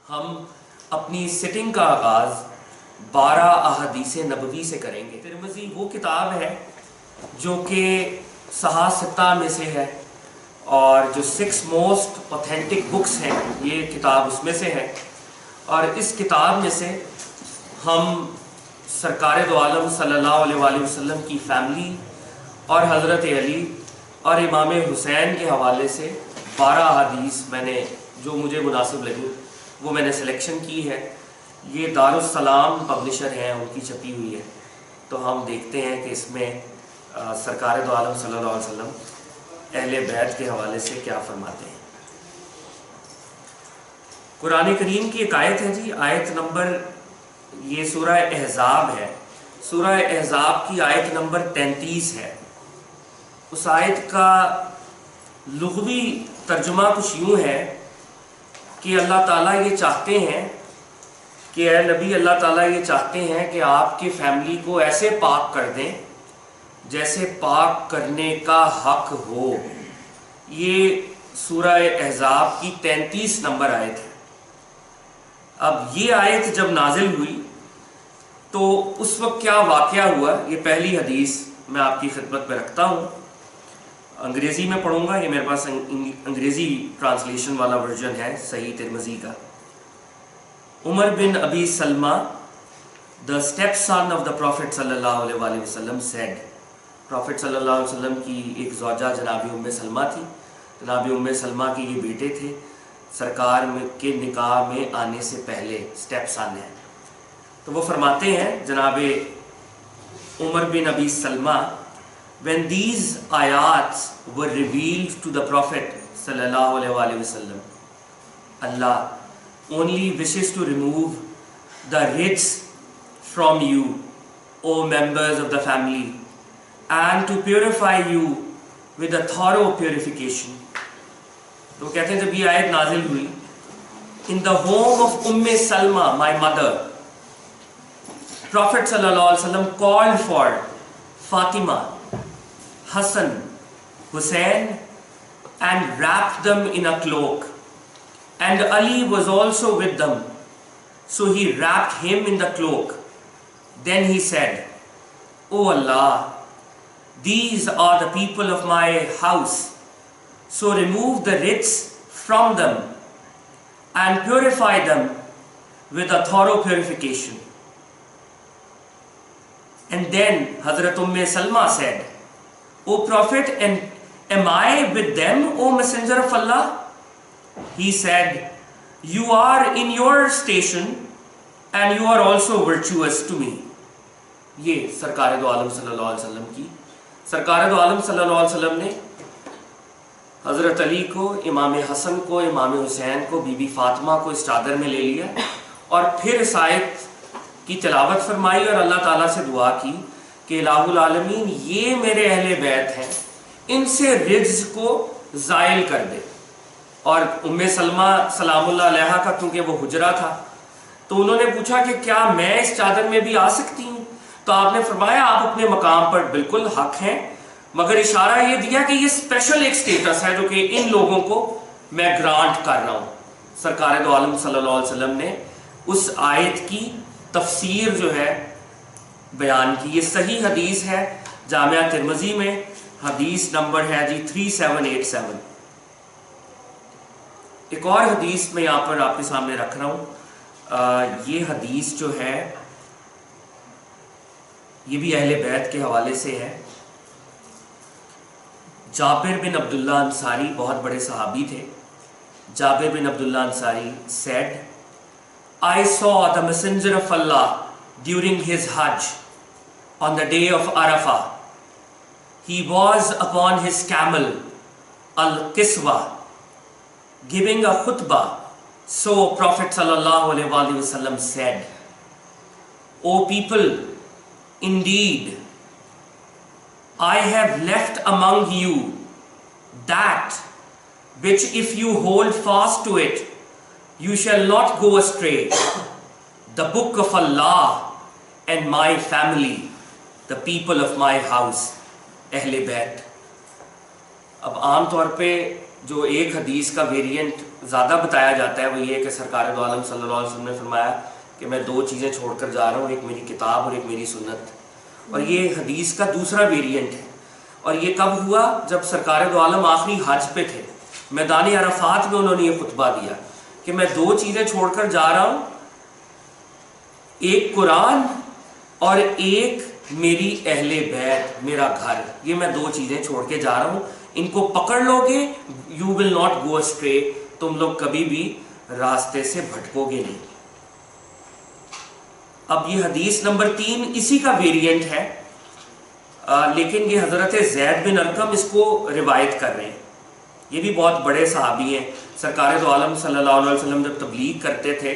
ہم اپنی سٹنگ کا آغاز 12 احادیث نبوی سے کریں گے۔ ترمذی وہ کتاب ہے جو کہ صحاح ستہ میں سے ہے، اور جو 6 موسٹ اوتھینٹک بکس ہیں یہ کتاب اس میں سے ہے، اور اس کتاب میں سے ہم سرکار دو عالم صلی اللہ علیہ وآلہ وسلم کی فیملی اور حضرت علی اور امام حسین کے حوالے سے 12 احادیث میں نے جو مجھے مناسب لگی وہ میں نے سلیکشن کی ہے۔ یہ دارالسلام پبلشر ہیں، ان کی چھپی ہوئی ہے، تو ہم دیکھتے ہیں کہ اس میں سرکار دو عالم صلی اللہ علیہ وسلم اہل بیت کے حوالے سے کیا فرماتے ہیں۔ قرآن کریم کی ایک آیت ہے جی، آیت نمبر، یہ سورہ احزاب ہے، سورہ احزاب کی آیت نمبر 33 ہے۔ اس آیت کا لغوی ترجمہ کچھ یوں ہے کہ اللہ تعالیٰ یہ چاہتے ہیں کہ اے نبی، اللہ تعالیٰ یہ چاہتے ہیں کہ آپ کی فیملی کو ایسے پاک کر دیں جیسے پاک کرنے کا حق ہو۔ یہ سورہ احزاب کی 33 نمبر آیت ہے۔ اب یہ آیت جب نازل ہوئی تو اس وقت کیا واقعہ ہوا، یہ پہلی حدیث میں آپ کی خدمت میں رکھتا ہوں۔ انگریزی میں پڑھوں گا، یہ میرے پاس انگریزی ٹرانسلیشن والا ورژن ہے صحیح ترمذی کا۔ عمر بن ابی سلمہ، the stepson of the Prophet صلی اللہ علیہ وآلہ وسلم said، پروفٹ صلی اللہ علیہ وسلم کی ایک زوجہ جناب ام سلمہ تھی، جناب ام سلمہ کے یہ بیٹے تھے، سرکار کے نکاح میں آنے سے پہلے سٹیپ سن ہیں۔ تو وہ فرماتے ہیں جناب عمر بن ابی سلمہ، when these ayats were revealed to the Prophet صلی اللہ علیہ وآلہ وسلم، Allah only wishes to remove the rijs from you, O members of the family, and to purify you with a thorough purification۔ تو کہتے ہیں جب یہ آیت نازل ہوئی، in the home of Salma, my mother, Prophet صلی اللہ علیہ وسلم called for Fatima, Hassan, Hussein, and wrapped them in a cloak, and Ali was also with them, so he wrapped him in the cloak. Then he said, O Allah, these are the people of my house, so remove the rijs from them and purify them with a thorough purification. And then Hazrat Salma said, O Prophet, and am I with them, O Messenger of Allah? He said, you are in your station and you are also virtuous to me۔ یہ سرکار دو عالم صلی اللہ علیہ وسلم کی، سرکار دو عالم صلی اللہ علیہ وسلم نے حضرت علی کو، امام حسن کو، امام حسین کو، بی بی فاطمہ کو اس چادر میں لے لیا، اور پھر اس آیت کی تلاوت فرمائی اور اللہ تعالیٰ سے دعا کی کہ الہ العالمین، یہ میرے اہل بیت ہیں، ان سے رجز کو زائل کر دے۔ اور ام سلمہ سلام اللہ علیہا کا کیونکہ وہ حجرہ تھا، تو انہوں نے پوچھا کہ کیا میں اس چادر میں بھی آ سکتی ہوں؟ تو آپ نے فرمایا آپ اپنے مقام پر بالکل حق ہیں، مگر اشارہ یہ دیا کہ یہ اسپیشل ایک سٹیٹس ہے جو کہ ان لوگوں کو میں گرانٹ کر رہا ہوں۔ سرکار دو عالم صلی اللہ علیہ وسلم نے اس آیت کی تفسیر جو ہے بیان کی۔ یہ صحیح حدیث ہے، جامعہ ترمذی میں حدیث نمبر ہے جی 3787۔ ایک اور حدیث میں یہاں پر آپ کے سامنے رکھ رہا ہوں، یہ حدیث جو ہے یہ بھی اہل بیت کے حوالے سے ہے۔ جابر بن عبداللہ انصاری بہت بڑے صحابی تھے۔ جابر بن عبداللہ Ansari said, I saw the messenger of Allah during his Hajj on the day of Arafah. He was upon his camel, Al-Qiswa, giving a khutbah. So Prophet sallallahu alaihi wasallam said, O people, indeed, I have left among you that which if you hold fast to it, you shall not go astray, the book of Allah and my family, the people of my house, اہل بیت۔ اب عام طور پہ جو ایک حدیث کا ویریئنٹ زیادہ بتایا جاتا ہے وہ یہ کہ سرکار دو عالم صلی اللہ علیہ وسلم نے فرمایا کہ میں 2 چیزیں چھوڑ کر جا رہا ہوں، ایک میری کتاب اور ایک میری سنت. اور یہ حدیث کا دوسرا ویریئنٹ ہے. اور یہ کب ہوا؟ جب سرکار دو عالم آخری حج پہ تھے، میدان عرفات میں انہوں نے یہ خطبہ دیا کہ میں 2 چیزیں چھوڑ کر جا رہا ہوں، ایک قرآن اور ایک میری اہل بیت، میرا گھر. یہ میں 2 چیزیں چھوڑ کے جا رہا ہوں، ان کو پکڑ لو گے you will not go astray, تم لوگ کبھی بھی راستے سے بھٹکو گے نہیں. اب یہ حدیث نمبر 3 اسی کا ویریئنٹ ہے، لیکن یہ حضرت زید بن ارقم اس کو روایت کر رہے ہیں. یہ بھی بہت بڑے صحابی ہیں. سرکار دو عالم صلی اللہ علیہ وسلم جب تبلیغ کرتے تھے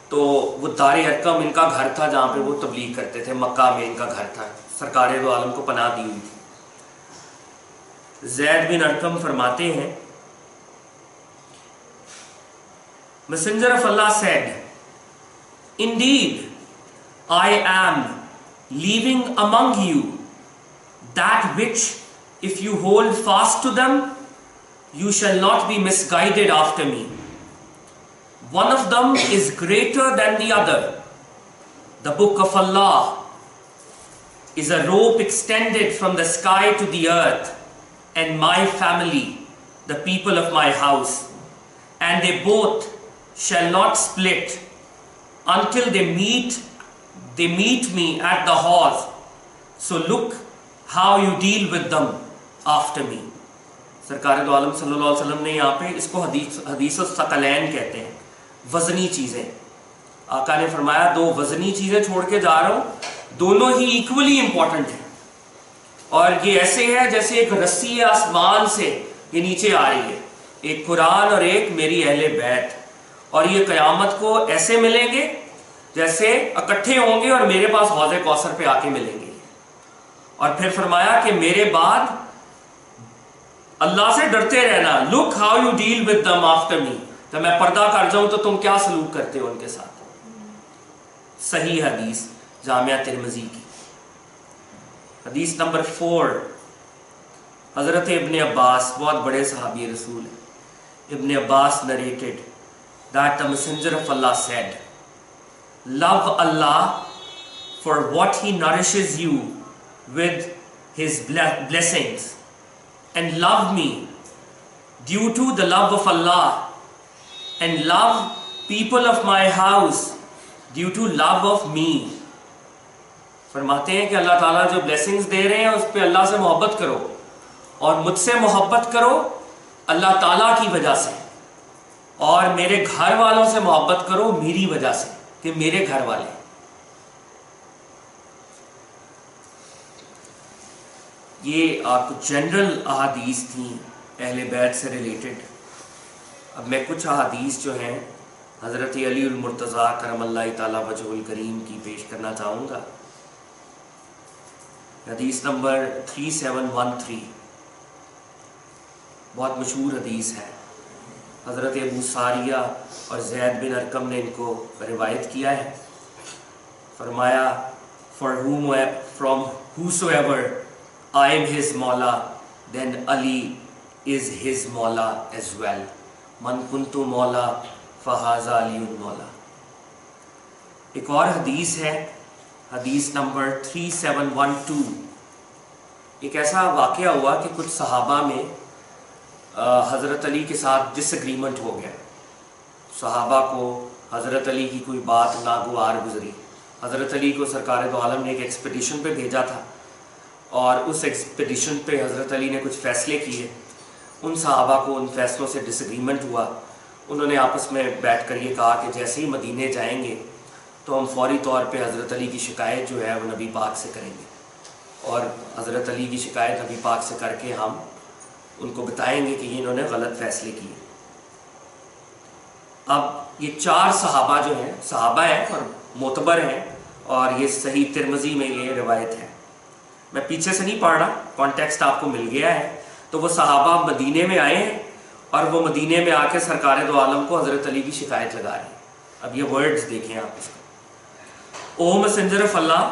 تو وہ دار ارقم ان کا گھر تھا جہاں پہ وہ تبلیغ کرتے تھے، مکہ میں ان کا گھر تھا. سرکار دو عالم کو پناہ دی ہوئی تھی. زید بن ارقم فرماتے ہیں Messenger of Allah said, "Indeed, I am leaving among you that which, if you hold fast to them, you shall not be misguided after me. One of them is greater than the other. The book of Allah is a rope extended from the sky to the earth, and my family, the people of my house, and they both shall not split until they meet me at the hawz. So look how you deal with them after me." سرکار دو عالم صلی اللہ علیہ وسلم نے یہاں پہ اس کو حدیث الثقلین کہتے ہیں، وزنی چیزیں. آقا نے فرمایا 2 وزنی چیزیں چھوڑ کے جا رہا ہوں، دونوں ہی ایکولی امپورٹنٹ ہیں. اور یہ ایسے ہے جیسے ایک رسی آسمان سے یہ نیچے آ رہی ہے، ایک قرآن اور ایک میری اہل بیت. اور یہ قیامت کو ایسے ملیں گے جیسے اکٹھے ہوں گے اور میرے پاس حوض کوثر پہ آ کے ملیں گے. اور پھر فرمایا کہ میرے بعد اللہ سے ڈرتے رہنا. Look how you deal with them after me. تو میں پردہ کر جاؤں تو تم کیا سلوک کرتے ہو ان کے ساتھ. صحیح حدیث جامعہ ترمذی کی. حدیث نمبر 4 حضرت ابن عباس، بہت بڑے صحابی رسول ہیں. ابن عباس narrated that the Messenger of Allah said, "Love Allah for what He nourishes you with His blessings, and love me due to the love of Allah, and love people of my house due to love of me." فرماتے ہیں کہ اللہ تعالیٰ جو blessings دے رہے ہیں اس پہ اللہ سے محبت کرو، اور مجھ سے محبت کرو اللہ تعالیٰ کی وجہ سے، اور میرے گھر والوں سے محبت کرو میری وجہ سے کہ میرے گھر والے. یہ کچھ جنرل احادیث تھیں اہل بیت سے ریلیٹڈ. اب میں کچھ احادیث جو ہیں حضرت علی المرتضیٰ کرم اللہ تعالیٰ وجہ الکریم کی پیش کرنا چاہوں گا. حدیث نمبر 3713 بہت مشہور حدیث ہے. حضرت ابو ساریہ اور زید بن ارقم نے ان کو روایت کیا ہے. فرمایا from whosoever I am his مولا then Ali is his مولا as well. من کنتو مولا فہذا علی مولا. ایک اور حدیث ہے حدیث نمبر 3712. ایک ایسا واقعہ ہوا کہ کچھ صحابہ میں حضرت علی کے ساتھ ڈس ایگریمنٹ ہو گیا. صحابہ کو حضرت علی کی کوئی بات ناگوار گزری. حضرت علی کو سرکار دو عالم نے ایک ایکسپیڈیشن پہ بھیجا تھا، اور اس ایکسپیڈیشن پہ حضرت علی نے کچھ فیصلے کیے. ان صحابہ کو ان فیصلوں سے ڈس ایگریمنٹ ہوا. انہوں نے آپس میں بیٹھ کر یہ کہا کہ جیسے ہی مدینے جائیں گے تو ہم فوری طور پہ حضرت علی کی شکایت جو ہے وہ نبی پاک سے کریں گے، اور حضرت علی کی شکایت نبی پاک سے کر کے ہم ان کو بتائیں گے کہ یہ انہوں نے غلط فیصلے کیے. اب یہ 4 صحابہ جو ہیں صحابہ ہیں اور معتبر ہیں، اور یہ صحیح ترمذی میں یہ روایت ہے. میں پیچھے سے نہیں پڑھ رہا، کانٹیکسٹ آپ کو مل گیا ہے. تو وہ صحابہ مدینے میں آئے ہیں اور وہ مدینے میں آ کے سرکار دو عالم کو حضرت علی کی شکایت لگا رہے ہیں. اب یہ ورڈز دیکھیں آپ اس کو. O messenger of Allah,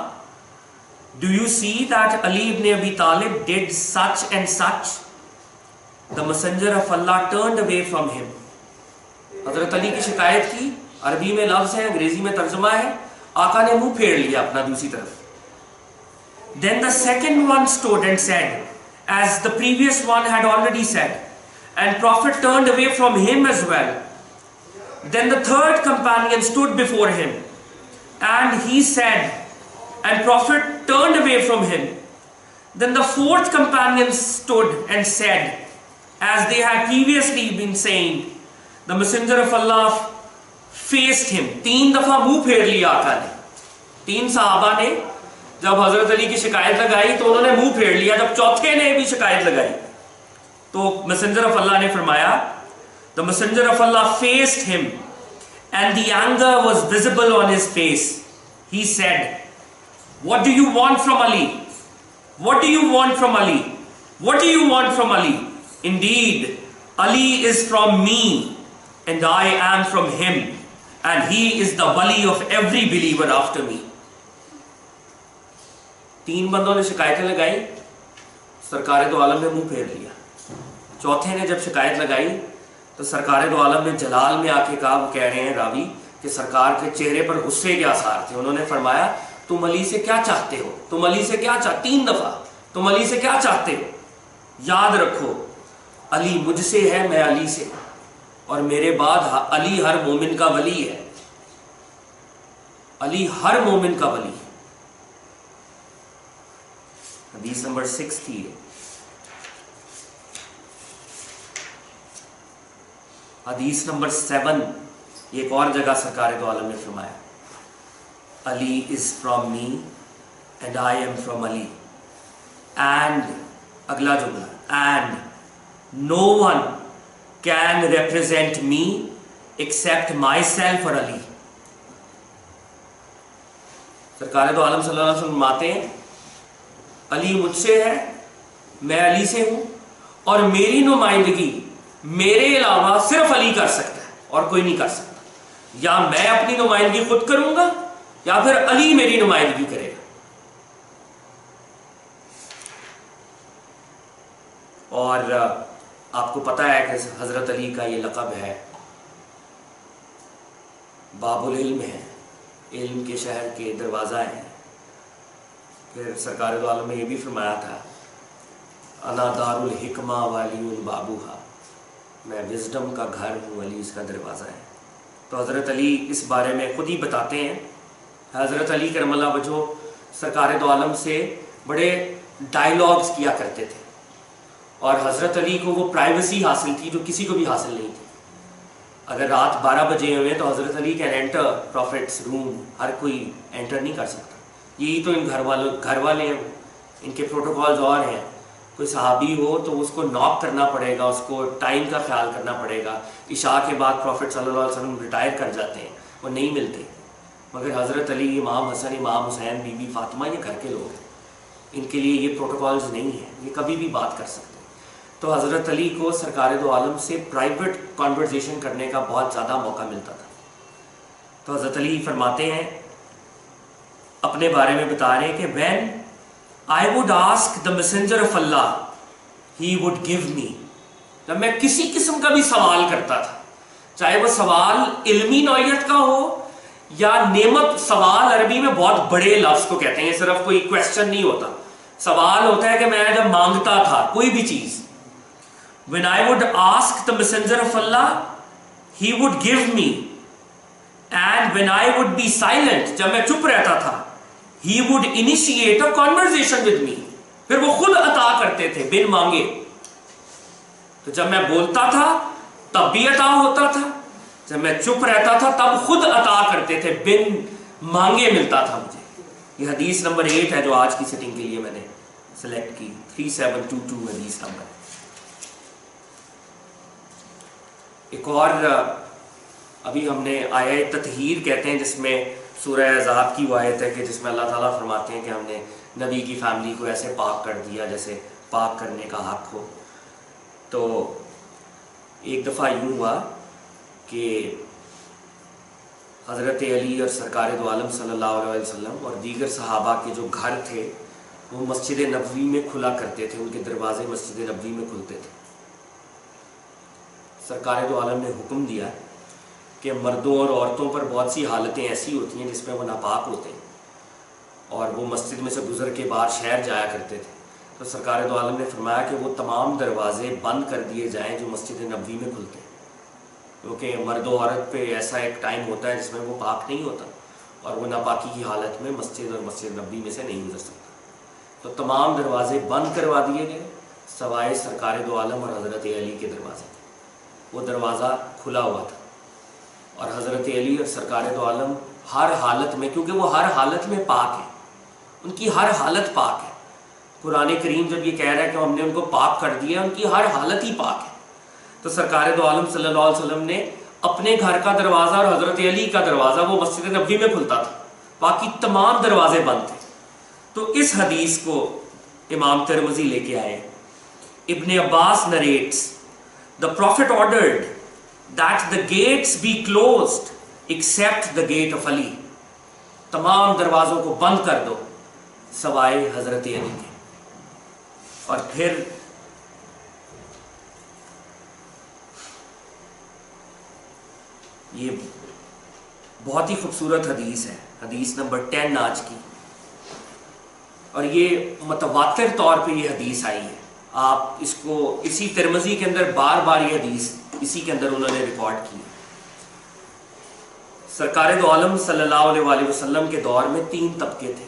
do you see that Ali ibn Abi Talib did such and such? The messenger of Allah turned away from him حضرت علی کی شکایت کی، عربی میں لفظ ہے، انگریزی میں ترجمہ ہے، آقا نے منہ پھیر لیا اپنا دوسری طرف. Then the second one stood and said, as the previous one had already said, and Prophet turned away from him as well. Then the third companion stood before him, and he said, and Prophet turned away from him. Then the fourth companion stood and said, as they had previously been saying. The Messenger of Allah faced him. 3 دفعہ منہ پھیر لیا آقا نے. 3 صحابہ نے جب حضرت علی کی شکایت لگائی تو انہوں نے منہ پھیر لیا. جب چوتھے نے بھی شکایت لگائی تو Messenger of Allah نے فرمایا, the Messenger of Allah faced him and the anger was visible on his face. He said, what do you want from Ali? What do you want from Ali? What do you want from Ali? Indeed, Ali is from me and I am from him, and he is the wali of every believer after me. 3 بندوں نے شکایتیں لگائی, سرکار دو عالم نے منہ پھیر لیا. چوتھے نے جب شکایت لگائی تو سرکار دو عالم نے جلال میں آ کے کہا, وہ کہہ رہے ہیں راوی کہ سرکار کے چہرے پر غصے کے آثار تھے. انہوں نے فرمایا, تم علی سے کیا چاہتے ہو؟ تم علی سے کیا چاہتے؟ 3 دفعہ تم علی سے کیا چاہتے ہو؟ یاد رکھو, علی مجھ سے ہے, میں علی سے, اور میرے بعد علی ہر مومن کا ولی ہے. علی ہر مومن کا ولی ہے. حدیث نمبر 6 تھی. حدیث نمبر 7 ایک اور جگہ سرکار دو عالم نے فرمایا, Ali is from me and I am from Ali, and اگلا جملہ, and no one can represent me except myself or Ali. سرکار دو عالم صلی اللہ علیہ وسلم فرماتے ہیں, علی مجھ سے ہے, میں علی سے ہوں, اور میری نمائندگی میرے علاوہ صرف علی کر سکتا ہے اور کوئی نہیں کر سکتا. یا میں اپنی نمائندگی خود کروں گا یا پھر علی میری نمائندگی کرے گا. اور آپ کو پتہ ہے کہ حضرت علی کا یہ لقب ہے, باب العلم ہے, علم کے شہر کے دروازہ ہیں. پھر سرکار دو عالم نے یہ بھی فرمایا تھا, انا دار الحکمہ وعلی بابوہا, میں وزڈم کا گھر ہوں, علی اس کا دروازہ ہے. تو حضرت علی اس بارے میں خود ہی بتاتے ہیں. حضرت علی کرم اللہ وجہہ سرکار دو عالم سے بڑے ڈائیلاگز کیا کرتے تھے, اور حضرت علی کو وہ پرائیویسی حاصل تھی جو کسی کو بھی حاصل نہیں تھی. اگر رات 12 بجے ہوئے تو حضرت علی کین انٹر پروفیٹس روم, ہر کوئی انٹر نہیں کر سکتا. یہی تو ان گھر والے ہیں, ان کے پروٹوکالز اور ہیں. کوئی صحابی ہو تو اس کو ناک کرنا پڑے گا, اس کو ٹائم کا خیال کرنا پڑے گا. عشاء کے بعد پروفیٹ صلی اللہ علیہ وسلم ریٹائر کر جاتے ہیں, وہ نہیں ملتے. مگر حضرت علی, امام حسن, امام حسین, بی بی فاطمہ, یہ گھر کے لوگ ہیں, ان کے لیے یہ پروٹوکالز نہیں ہیں, یہ کبھی بھی بات کر سکتے. تو حضرت علی کو سرکار دو عالم سے پرائیویٹ کانورزیشن کرنے کا بہت زیادہ موقع ملتا تھا. تو حضرت علی فرماتے ہیں, اپنے بارے میں بتا رہے ہیں کہ when I would ask the messenger of Allah, he would give me. جب میں کسی قسم کا بھی سوال کرتا تھا, چاہے وہ سوال علمی نوعیت کا ہو یا نعمت, سوال عربی میں بہت بڑے لفظ کو کہتے ہیں, صرف کوئی کویسچن نہیں ہوتا. سوال ہوتا ہے کہ میں جب مانگتا تھا کوئی بھی چیز, when I would ask the messenger of Allah, he would give me. And when I would be silent, جب میں چپ رہتا تھا, he would initiate a conversation with me. پھر وہ خود عطا کرتے تھے بن مانگے. تو جب میں بولتا تھا تب بھی عطا ہوتا تھا, جب میں چپ رہتا تھا تب خود عطا کرتے تھے, بن مانگے ملتا تھا مجھے. یہ حدیث نمبر 8 ہے جو آج کی سٹنگ کے لیے میں نے سلیکٹ کی, 3722 حدیث نمبر. ایک اور ابھی ہم نے آیہ تطہیر کہتے ہیں, جس میں سورہ احزاب کی وہ آیت ہے کہ جس میں اللہ تعالیٰ فرماتے ہیں کہ ہم نے نبی کی فیملی کو ایسے پاک کر دیا جیسے پاک کرنے کا حق ہو. تو ایک دفعہ یوں ہوا کہ حضرت علی اور سرکار دو عالم صلی اللہ علیہ وسلم اور دیگر صحابہ کے جو گھر تھے وہ مسجد نبوی میں کھلا کرتے تھے, ان کے دروازے مسجد نبوی میں کھلتے تھے. سرکار دو عالم نے حکم دیا کہ مردوں اور عورتوں پر بہت سی حالتیں ایسی ہوتی ہیں جس میں وہ ناپاک ہوتے ہیں اور وہ مسجد میں سے گزر کے باہر شہر جایا کرتے تھے، تو سرکار دو عالم نے فرمایا کہ وہ تمام دروازے بند کر دیے جائیں جو مسجد نبوی میں کھلتے ہیں، کیونکہ مرد و عورت پہ ایسا ایک ٹائم ہوتا ہے جس میں وہ پاک نہیں ہوتا اور وہ ناپاکی کی حالت میں مسجد اور مسجد نبوی میں سے نہیں گزر سکتا۔ تو تمام دروازے بند کروا دیے گئے سوائے سرکار دو عالم اور حضرت علی کے دروازے تھے، وہ دروازہ کھلا ہوا تھا اور حضرت علی اور سرکار دو عالم ہر حالت میں، کیونکہ وہ ہر حالت میں پاک ہیں، ان کی ہر حالت پاک ہے۔ قرآن کریم جب یہ کہہ رہا ہے کہ ہم نے ان کو پاک کر دیا، ان کی ہر حالت ہی پاک ہے۔ تو سرکار دو عالم صلی اللہ علیہ وسلم نے اپنے گھر کا دروازہ اور حضرت علی کا دروازہ وہ مسجد نبوی میں کھلتا تھا، باقی تمام دروازے بند تھے۔ تو اس حدیث کو امام ترمذی لے کے آئے۔ ابن عباس narrates the prophet ordered that the gates be closed except the gate of Ali، تمام دروازوں کو بند کر دو سوائے حضرت علی کے۔ اور پھر یہ بہت ہی خوبصورت حدیث ہے، حدیث نمبر 10 آج کی، اور یہ متواتر طور پہ یہ حدیث آئی ہے۔ آپ اس کو اسی ترمذی کے اندر بار بار یہ حدیث اسی کے اندر انہوں نے ریکارڈ کی۔ سرکار دو عالم صلی اللہ علیہ وآلہ وسلم کے دور میں 3 طبقے تھے،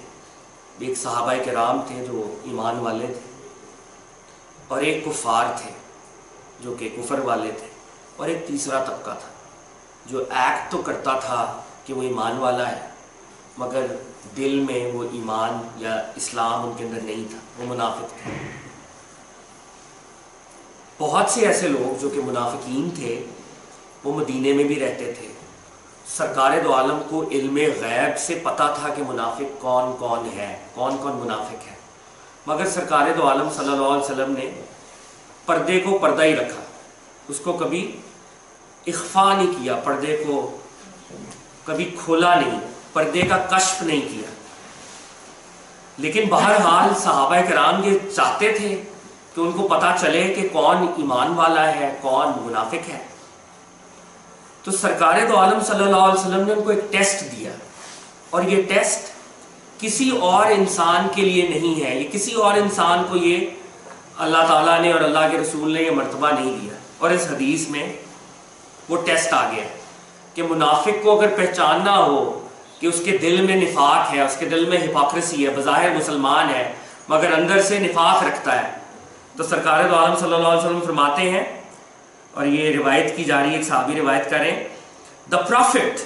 ایک صحابہ کرام تھے جو ایمان والے تھے، اور ایک کفار تھے جو کہ کفر والے تھے، اور ایک تیسرا طبقہ تھا جو ایکٹ تو کرتا تھا کہ وہ ایمان والا ہے مگر دل میں وہ ایمان یا اسلام ان کے اندر نہیں تھا، وہ منافق تھے۔ بہت سے ایسے لوگ جو کہ منافقین تھے وہ مدینے میں بھی رہتے تھے۔ سرکار دو عالم کو علم غیب سے پتہ تھا کہ منافق کون کون ہے، کون کون منافق ہے، مگر سرکار دو عالم صلی اللہ علیہ وسلم نے پردے کو پردہ ہی رکھا، اس کو کبھی اخفا نہیں کیا، پردے کو کبھی کھولا نہیں، پردے کا کشف نہیں کیا۔ لیکن بہرحال صحابہ کرام یہ چاہتے تھے کہ ان کو پتہ چلے کہ کون ایمان والا ہے، کون منافق ہے۔ تو سرکار دو عالم صلی اللہ علیہ وسلم نے ان کو ایک ٹیسٹ دیا، اور یہ ٹیسٹ کسی اور انسان کے لیے نہیں ہے، یہ کسی اور انسان کو یہ اللہ تعالیٰ نے اور اللہ کے رسول نے یہ مرتبہ نہیں دیا۔ اور اس حدیث میں وہ ٹیسٹ آ گیا کہ منافق کو اگر پہچاننا ہو کہ اس کے دل میں نفاق ہے، اس کے دل میں ہپوکریسی ہے، بظاہر مسلمان ہے مگر اندر سے نفاق رکھتا ہے، تو سرکار دو عالم صلی اللہ علیہ وسلم فرماتے ہیں، اور یہ روایت کی جا رہی ہے، ایک صحابی روایت کریں، the prophet,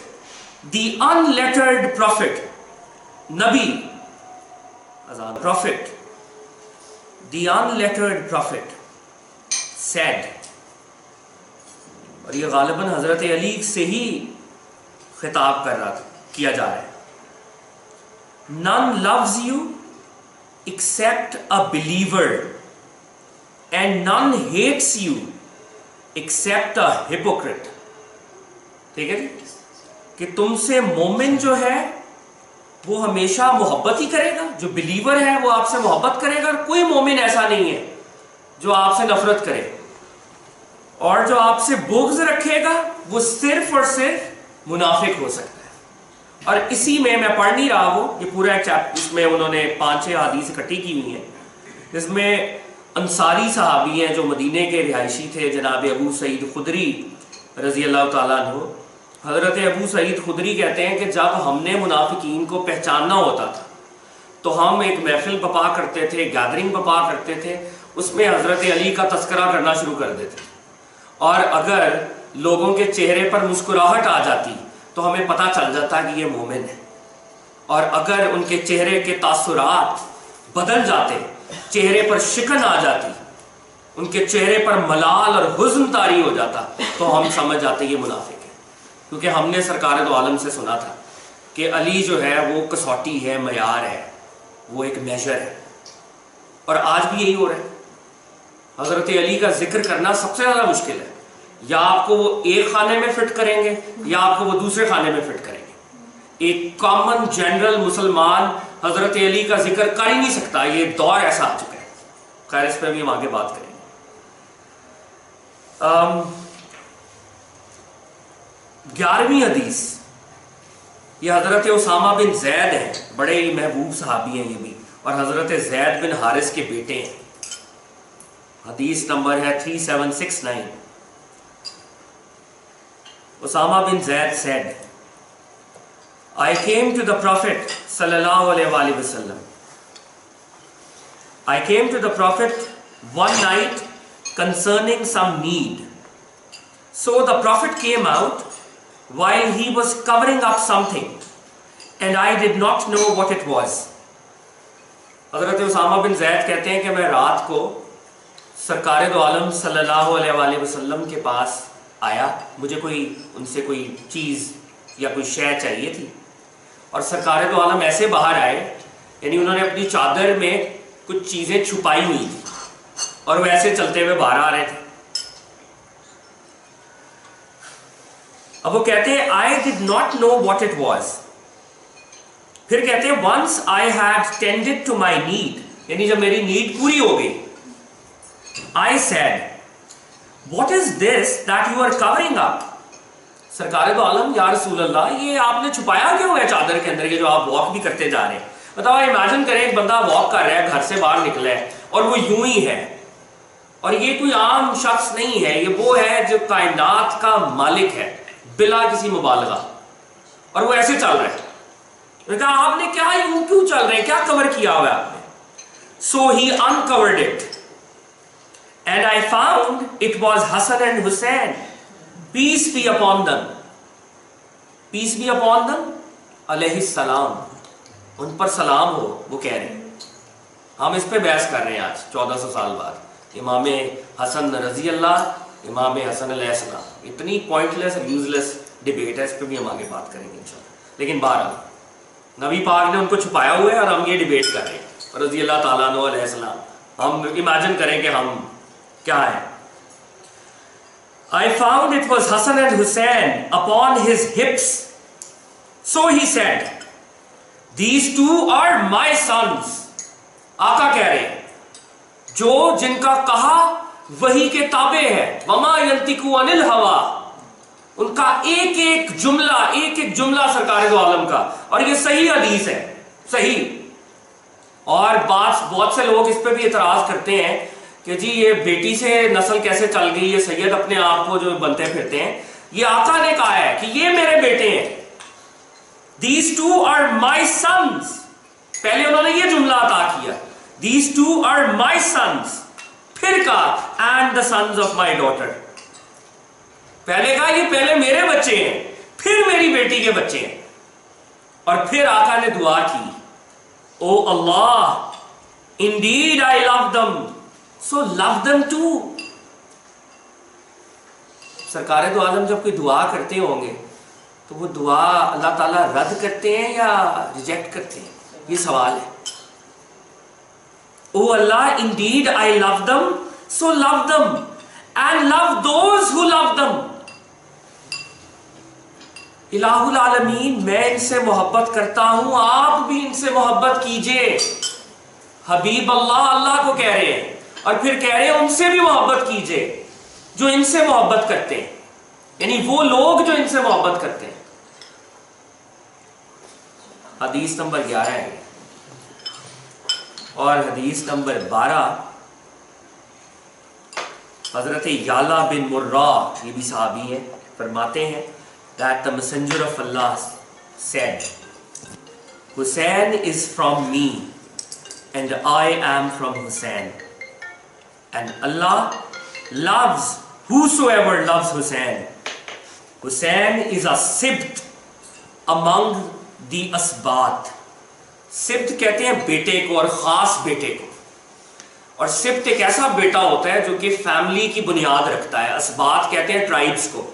the unlettered prophet، نبی prophet, the unlettered prophet said، اور یہ غالباً حضرت علی سے ہی خطاب کیا جا رہا ہے، none loves you except a believer and none hates you except a hypocrite۔ ٹھیک ہے جی، کہ تم سے مومن جو ہے وہ ہمیشہ محبت ہی کرے گا، جو بلیور ہے وہ آپ سے محبت کرے گا، اور کوئی مومن ایسا نہیں ہے جو آپ سے نفرت کرے، اور جو آپ سے بغض رکھے گا وہ صرف اور صرف منافق ہو سکتا ہے۔ اور اسی میں پڑھ نہیں رہا ہوں، یہ پورا ایک چیپٹر، اس میں انہوں نے 5-6 حدیث اکٹھی کی ہوئی ہیں، جس میں انصاری صحابی ہیں جو مدینے کے رہائشی تھے، جناب ابو سعید خدری رضی اللہ تعالیٰ عنہ۔ حضرت ابو سعید خدری کہتے ہیں کہ جب ہم نے منافقین کو پہچاننا ہوتا تھا تو ہم ایک محفل بپا کرتے تھے، گیدرنگ بپا کرتے تھے، اس میں حضرت علی کا تذکرہ کرنا شروع کر دیتے، اور اگر لوگوں کے چہرے پر مسکراہٹ آ جاتی تو ہمیں پتہ چل جاتا کہ یہ مومن ہے، اور اگر ان کے چہرے کے تاثرات بدل جاتے، چہرے پر شکن آ جاتی، ان کے چہرے پر ملال اور حزن طاری ہو جاتا، تو ہم سمجھ جاتے یہ منافق ہے، کیونکہ ہم نے سرکار دو عالم سے سنا تھا کہ علی جو ہے وہ کسوٹی ہے، معیار ہے، وہ ایک میجر ہے، اور آج بھی یہی ہو رہا ہے۔ حضرت علی کا ذکر کرنا سب سے زیادہ مشکل ہے، یا آپ کو وہ ایک خانے میں فٹ کریں گے یا آپ کو وہ دوسرے خانے میں فٹ کریں گے۔ ایک کامن جنرل مسلمان حضرت علی کا ذکر کر ہی نہیں سکتا، یہ دور ایسا آ چکا ہے۔ خیر اس پہ بھی ہم آگے بات کریں گے۔ 11ویں حدیث، یہ حضرت اسامہ بن زید ہیں، بڑے ہی محبوب صحابی ہیں یہ بھی، اور حضرت زید بن حارث کے بیٹے ہیں۔ حدیث نمبر ہے 3769۔ Osama bin Zaid said, I came to the Prophet sallallahu alaihi wasallam. I came to the Prophet one night concerning some need. So the Prophet came out while he was covering up something, and I did not know what it was. حضرت اسامہ بن زید کہتے ہیں کہ میں رات کو سرکار دو عالم صلی اللہ علیہ وسلم کے پاس آیا، مجھے ان سے کوئی چیز یا کوئی شے چاہیے تھی، اور سرکار دو عالم ایسے باہر آئے، یعنی انہوں نے اپنی چادر میں کچھ چیزیں چھپائی ہوئی تھی اور وہ ایسے چلتے ہوئے باہر آ رہے تھے۔ اب وہ کہتے ہیں I did not know what it was. پھر کہتے ہیں once I had tended to my need، یعنی جب میری نیڈ پوری ہو گئی، I said what is this that you are covering up؟ سرکار دو عالم یا رسول اللہ، یہ آپ نے چھپایا کیوں ہے چادر کے اندر، یہ جو آپ واک بھی کرتے جا رہے ہیں؟ بتاؤ، امیجن کریں ایک بندہ واک کر رہا ہے، گھر سے باہر نکلا ہے اور وہ یوں ہی ہے، اور یہ کوئی عام شخص نہیں ہے، یہ وہ ہے جو کائنات کا مالک ہے بلا کسی مبالغہ، اور وہ ایسے چل رہا ہے۔ میں کہا آپ نے کیا یوں کیوں چل رہے ہیں، کیا کور کیا ہوا ہے آپ نے؟ So he uncovered it and I found it was Hassan and Hussein, peace be upon them, peace be upon them علیہ السلام، ان پر سلام ہو، وہ کہہ رہے ہیں۔ ہم اس پہ بحث کر رہے ہیں آج 1400 سال بعد، امام حسن رضی اللہ، امام حسن علیہ السلام، اتنی پوائنٹ لیس اور یوز لیس ڈیبیٹ ہے، اس پہ بھی ہم آگے بات کریں گے انشاءاللہ۔ لیکن بہرحال نبی پاک نے ان کو چھپایا ہوا ہے اور ہم یہ ڈیبیٹ کر رہے ہیں رضی اللہ تعالیٰ عنہ علیہ السلام۔ ہم امیجن کریں کہ ہم کیا ہیں۔ I found it was Hassan and Hussein upon his hips. So he said, these two are my sons. آقا کہہ رہے ہیں جو جن کا کہا وہی کے تابع ہے، وما ينطق عن الهوى، ان کا ایک ایک جملہ سرکار دو عالم کا، اور یہ صحیح حدیث ہے، صحیح۔ اور بہت سے لوگ اس پہ بھی اعتراض کرتے ہیں کہ جی یہ بیٹی سے نسل کیسے چل گئی، یہ سید اپنے آپ کو جو بنتے پھرتے ہیں، یہ آقا نے کہا ہے کہ یہ میرے بیٹے ہیں، these two are my sons۔ پہلے انہوں نے یہ جملہ عطا کیا، these two are my sons، پھر کہا and the sons of my daughter۔ پہلے کہا یہ پہلے میرے بچے ہیں، پھر میری بیٹی کے بچے ہیں، اور پھر آقا نے دعا کی، او اللہ indeed I love them so love them too۔ سرکار دو عالم جب کوئی دعا کرتے ہوں گے تو وہ دعا اللہ تعالیٰ رد کرتے ہیں یا ریجیکٹ کرتے ہیں، یہ سوال ہے۔ او اللہ indeed I love them so love them and love those who love them۔ الہ العالمین میں ان سے محبت کرتا ہوں، آپ بھی ان سے محبت کیجئے۔ حبیب اللہ اللہ کو کہہ رہے ہیں، اور پھر کہہ رہے ہیں ان سے بھی محبت کیجئے جو ان سے محبت کرتے ہیں، یعنی وہ لوگ جو ان سے محبت کرتے ہیں۔ حدیث نمبر 11 ہے، اور حدیث نمبر 12 حضرت یعلا بن مرہ، یہ بھی صحابی ہیں، فرماتے ہیں that the messenger of Allah said, Hussein is from me and I am from Hussein, and Allah loves whosoever loves Hussein. Hussein is a sibt among the asbat۔ سبت کہتے ہیں بیٹے کو، اور خاص بیٹے کو، اور سبت ایک ایسا بیٹا ہوتا ہے جو کہ فیملی کی بنیاد رکھتا ہے۔ اسبات کہتے ہیں ٹرائبز کو۔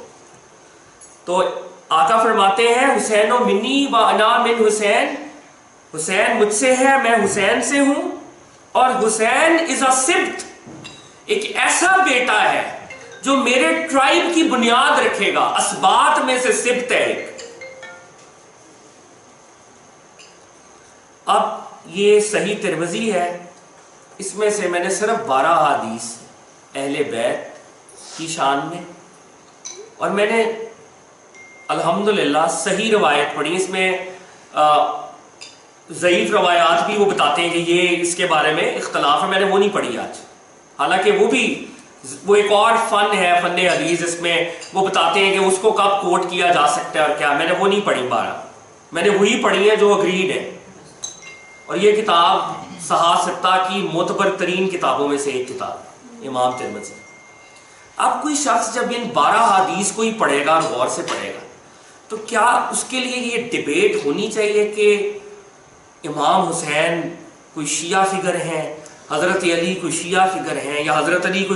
تو آقا فرماتے ہیں حسین و منی و انا من حسین، حسین مجھ سے ہے، میں حسین سے ہوں، اور حسین از اے سبت، ایک ایسا بیٹا ہے جو میرے ٹرائب کی بنیاد رکھے گا، اسبات میں سے سبت ہے ایک۔ اب یہ صحیح ترمذی ہے، اس میں سے میں نے صرف 12 حدیث اہل بیت کی شان میں، اور میں نے الحمدللہ صحیح روایت پڑھی، اس میں ضعیف روایات بھی وہ بتاتے ہیں کہ یہ اس کے بارے میں اختلاف ہے، میں نے وہ نہیں پڑھی آج، حالانکہ وہ ایک اور فن ہے، فن حدیث، اس میں وہ بتاتے ہیں کہ اس کو کب کوٹ کیا جا سکتا ہے اور کیا، میں نے وہ نہیں پڑھی بارہ، میں نے وہی پڑھی ہے جو اگریڈ ہے، اور یہ کتاب صحاح ستہ کی معتبر ترین کتابوں میں سے ایک کتاب امام ترمذی۔ اب کوئی شخص جب ان 12 حدیث کو ہی پڑھے گا اور غور سے پڑھے گا تو کیا اس کے لیے یہ ڈیبیٹ ہونی چاہیے کہ امام حسین کوئی شیعہ فگر ہیں، حضرت علی کوئی شیعہ فگر ہیں، یا حضرت علی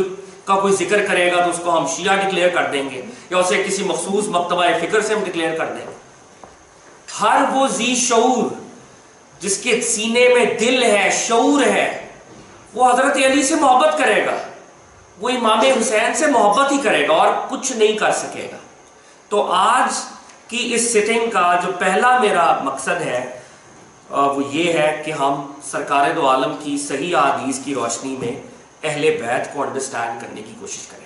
کا کوئی ذکر کرے گا تو اس کو ہم شیعہ ڈکلیئر کر دیں گے، یا اسے کسی مخصوص مکتبہ فکر سے ہم ڈکلیئر کر دیں گے؟ ہر وہ ذی شعور جس کے سینے میں دل ہے، شعور ہے، وہ حضرت علی سے محبت کرے گا، وہ امام حسین سے محبت ہی کرے گا اور کچھ نہیں کر سکے گا۔ تو آج کی اس سٹنگ کا جو پہلا میرا مقصد ہے وہ یہ ہے کہ ہم سرکار دو عالم کی صحیح احادیث کی روشنی میں اہل بیت کو انڈرسٹینڈ کرنے کی کوشش کریں۔